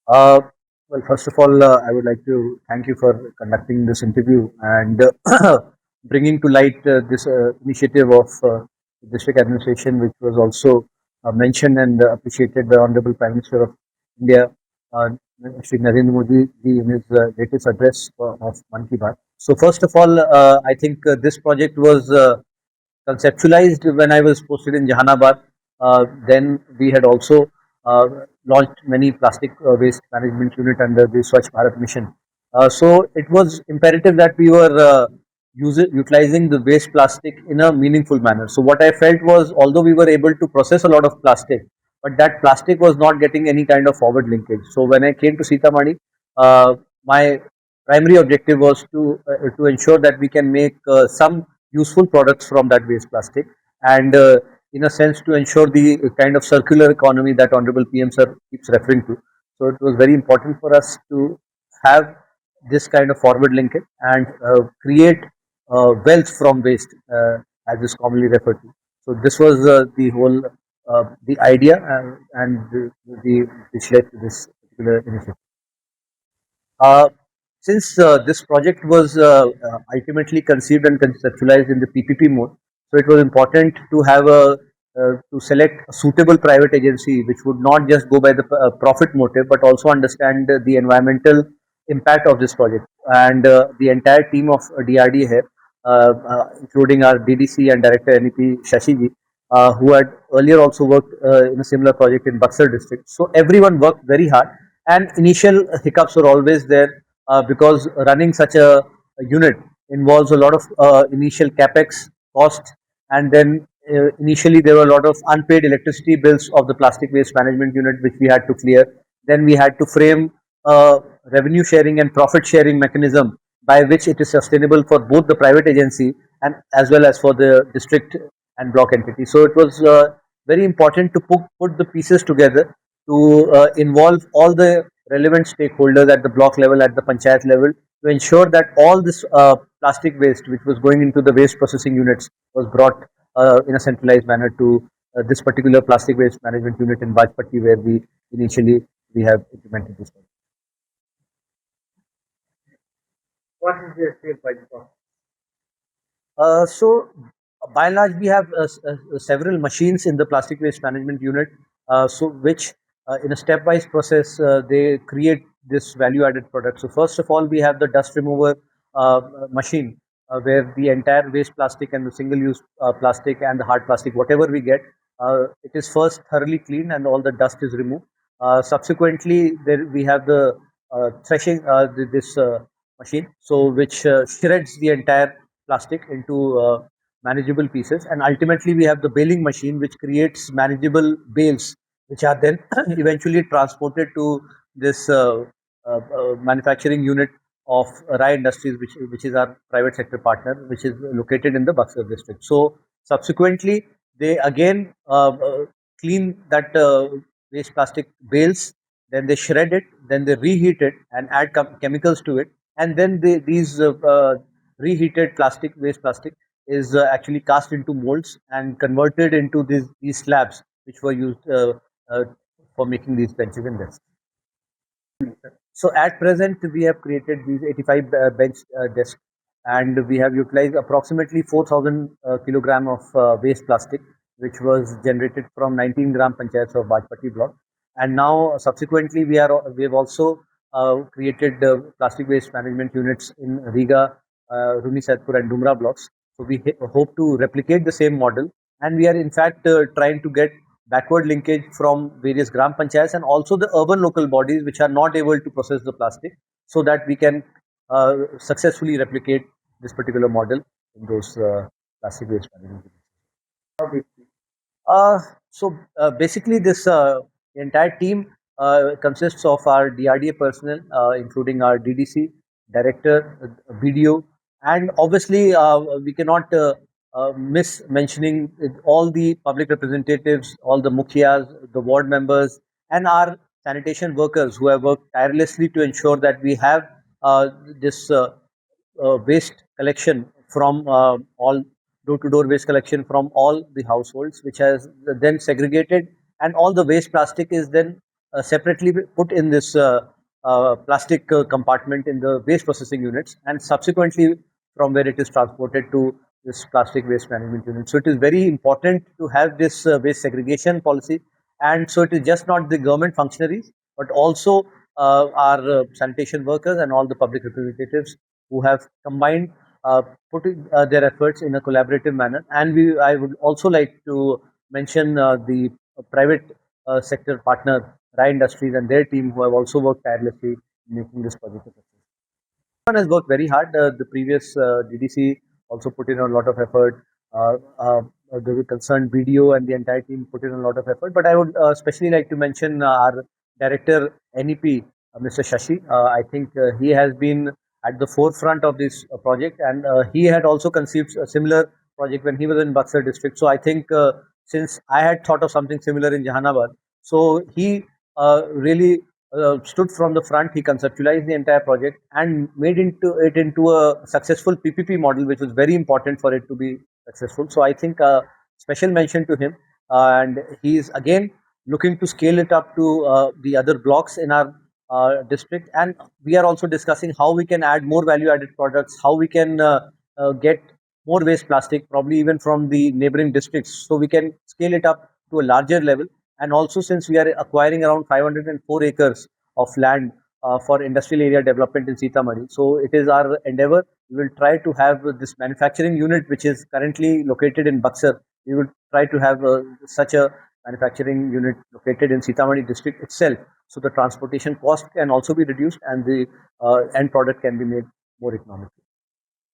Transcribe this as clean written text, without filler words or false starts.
Uh, well, first of all, I would like to thank you for conducting this interview and bringing to light this initiative of the district administration, which was also mentioned and appreciated by Honorable Prime Minister of India, uh, Shri Narendra Modi ji, in his latest address of Mann Ki Baat. So, first of all, I think this project was conceptualized when I was posted in Jahanabad. Then we had also uh, launched many plastic waste management unit under the Swachh Bharat mission. So it was imperative that we were utilizing the waste plastic in a meaningful manner. So what I felt was, although we were able to process a lot of plastic, but that plastic was not getting any kind of forward linkage. So when I came to Sitamarhi, my primary objective was to ensure that we can make some useful products from that waste plastic, and in a sense to ensure the kind of circular economy that Honorable PM Sir keeps referring to. So it was very important for us to have this kind of forward linkage and create wealth from waste, as is commonly referred to. So this was the whole the idea, and which led to this particular initiative. Uh, since this project was ultimately conceived and conceptualized in the PPP mode, so it was important to have to select a suitable private agency which would not just go by the profit motive, but also understand the environmental impact of this project. And the entire team of DRD here, including our DDC and Director NEP Shashi ji, who had earlier also worked in a similar project in Buxar district. So everyone worked very hard, and initial hiccups were always there because running such a unit involves a lot of initial capex cost, and then initially there were a lot of unpaid electricity bills of the plastic waste management unit which we had to clear. Then we had to frame a revenue sharing and profit sharing mechanism by which it is sustainable for both the private agency and as well as for the district and block entity. So it was very important to put the pieces together to involve all the relevant stakeholders at the block level, at the panchayat level, to ensure that all this plastic waste, which was going into the waste processing units, was brought in a centralized manner to this particular plastic waste management unit in Bajpati, where we initially we have implemented this. What is the state budget of? So, by and large, we have several machines in the plastic waste management unit, so which, in a stepwise process, they create this value-added product. So, first of all, we have the dust remover machine, where the entire waste plastic and the single-use plastic and the hard plastic, whatever we get, it is first thoroughly cleaned and all the dust is removed. Subsequently, there we have the threshing this machine, so which shreds the entire plastic into manageable pieces, and ultimately we have the baling machine which creates manageable bales which are then eventually transported to this manufacturing unit of Rai Industries, which is our private sector partner, which is located in the Buxar district. So subsequently they again clean that waste plastic bales, then they shred it, then they reheat it and add chemicals to it, and then these reheated plastic waste plastic is actually cast into molds and converted into these slabs which were used uh, for making these benches and desks. So at present we have created these 85 bench desks, and we have utilized approximately 4,000 kilogram of waste plastic which was generated from 19 gram panchayats of Bajpati block. And now subsequently we have also created plastic waste management units in Riga, Runi Saidpur and Dumra blocks. So we hope to replicate the same model, and we are in fact trying to get backward linkage from various gram panchayats and also the urban local bodies which are not able to process the plastic, so that we can successfully replicate this particular model in those plastic waste management units. Basically, this entire team consists of our DRDA personnel, including our DDC, director, BDO, and obviously we cannot miss mentioning all the public representatives, all the mukhias, the ward members, and our sanitation workers who have worked tirelessly to ensure that we have this waste collection from all door-to-door waste collection from all the households, which has then segregated, and all the waste plastic is then separately put in this plastic compartment in the waste processing units, and subsequently from where it is transported to this plastic waste management unit. So it is very important to have this waste segregation policy, and so it is just not the government functionaries, but also our sanitation workers and all the public representatives who have combined, putting their efforts in a collaborative manner. And I would also like to mention the private sector partner, Rai Industries, and their team, who have also worked tirelessly in making this project a success. Everyone has worked very hard. The previous DDC also put in a lot of effort. The concerned BDO and the entire team put in a lot of effort. But I would especially like to mention our director NEP, Mr. Shashi. I think he has been at the forefront of this project, and he had also conceived a similar project when he was in Buxar district. So I think since I had thought of something similar in Jahanabad, so he really stood from the front. He conceptualized the entire project and made it into a successful PPP model, which was very important for it to be successful. So I think special mention to him, and he is again looking to scale it up to the other blocks in our district. And we are also discussing how we can add more value-added products, how we can get more waste plastic, probably even from the neighboring districts, so we can scale it up to a larger level. And also, since we are acquiring around 504 acres of land for industrial area development in Sitamarhi, so it is our endeavor. We will try to have this manufacturing unit, which is currently located in Buxar. We will try to have such a manufacturing unit located in Sitamarhi district itself, so the transportation cost can also be reduced and the end product can be made more economical.